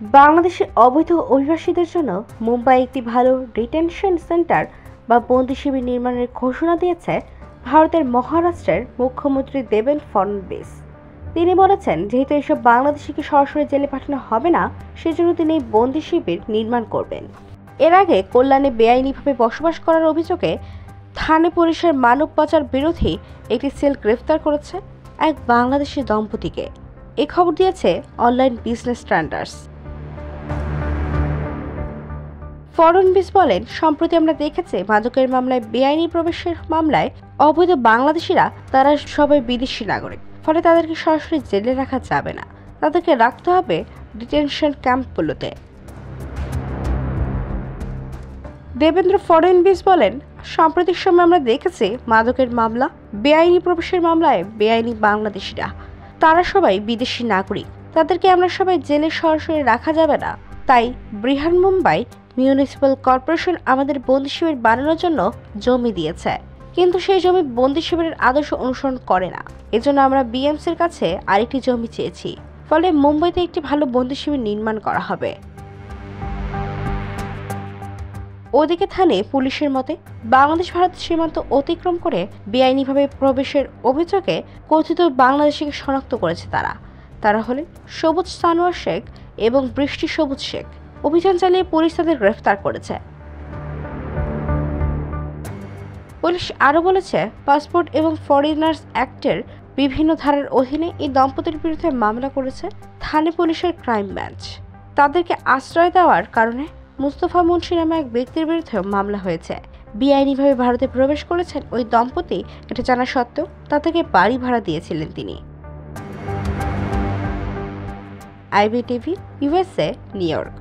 বাংলাদেশের অবৈধ অভিবাসীদের জন্য মুম্বাই একটি ভালো ডিটেনশন সেন্টার বা বন্দি শিবির নির্মাণের ঘোষণা দিয়েছে ভারতের মহারাষ্ট্রের মুখ্যমন্ত্রী দেবেন্দ্র ফডনবিস। তিনি বলেছেন, যেহেতু এসব বাংলাদেশিকে সরাসরি জেলে পাঠানো হবে না, সেজন্য তিনি এই বন্দি শিবির নির্মাণ করবেন। এর আগে কল্যাণে বেআইনিভাবে বসবাস করার অভিযোগে থানে পুলিশের মানব পাচার বিরোধী একটি সেল গ্রেফতার করেছে এক বাংলাদেশি দম্পতিকে। এ খবর দিয়েছে অনলাইন বিজনেস স্ট্যান্ডার্ডস। ফডনবিস বলেন, সম্প্রতি আমরা দেখেছি মাদকের মামলায় বেআইনি প্রবেশের মামলায় অবৈধ বাংলাদেশিরা তারা সবাই বিদেশি নাগরিক, ফলে তাদেরকে সরাসরি জেলে রাখা যাবে না, তাদেরকে রাখতে হবে ডিটেনশন ক্যাম্পগুলোতে। দেবেন্দ্র ফডনবিস বলেন, সাম্প্রতিক সময় আমরা দেখেছি মাদকের মামলা, বেআইনি প্রবেশের মামলায় বেআইনি বাংলাদেশিরা তারা সবাই বিদেশি নাগরিক, তাদেরকে আমরা সবাই জেলে সরাসরি রাখা যাবে না। তাই বৃহন্মুম্বাই মিউনিসিপ্যাল কর্পোরেশন আমাদের বন্দি শিবির বানানোর জন্য জমি দিয়েছে, কিন্তু সেই জমি বন্দি শিবিরের আদর্শ অনুসরণ করে না। এজন্য আমরা বিএমসির কাছে আরেকটি জমি চেয়েছি, ফলে মুম্বাইতে একটি ভালো বন্দি শিবির নির্মাণ করা হবে। ওদিকে থানে পুলিশের মতে, বাংলাদেশ ভারত সীমান্ত অতিক্রম করে বেআইনিভাবে প্রবেশের অভিযোগে কথিত বাংলাদেশিকে শনাক্ত করেছে তারা হলেন সবুজ সানোয়ার শেখ এবং বৃষ্টি সবুজ শেখ। অভিযান চালিয়ে পুলিশ তাদের গ্রেফতার করেছে। পুলিশ আরও বলেছে, পাসপোর্ট এবং ফরেনার্স অ্যাক্টের বিভিন্ন ধারার অধীনে এই দম্পতির বিরুদ্ধে মামলা করেছে থানে পুলিশের ক্রাইম ব্রাঞ্চ। তাদেরকে আশ্রয় দেওয়ার কারণে মুস্তফা মুন্সি নামে এক ব্যক্তির বিরুদ্ধে মামলা হয়েছে। বেআইনিভাবে ভারতে প্রবেশ করেছেন ওই দম্পতি, এটা জানা সত্ত্বেও তাদেরকে বাড়ি ভাড়া দিয়েছিলেন তিনি। IBTV, USA, new York.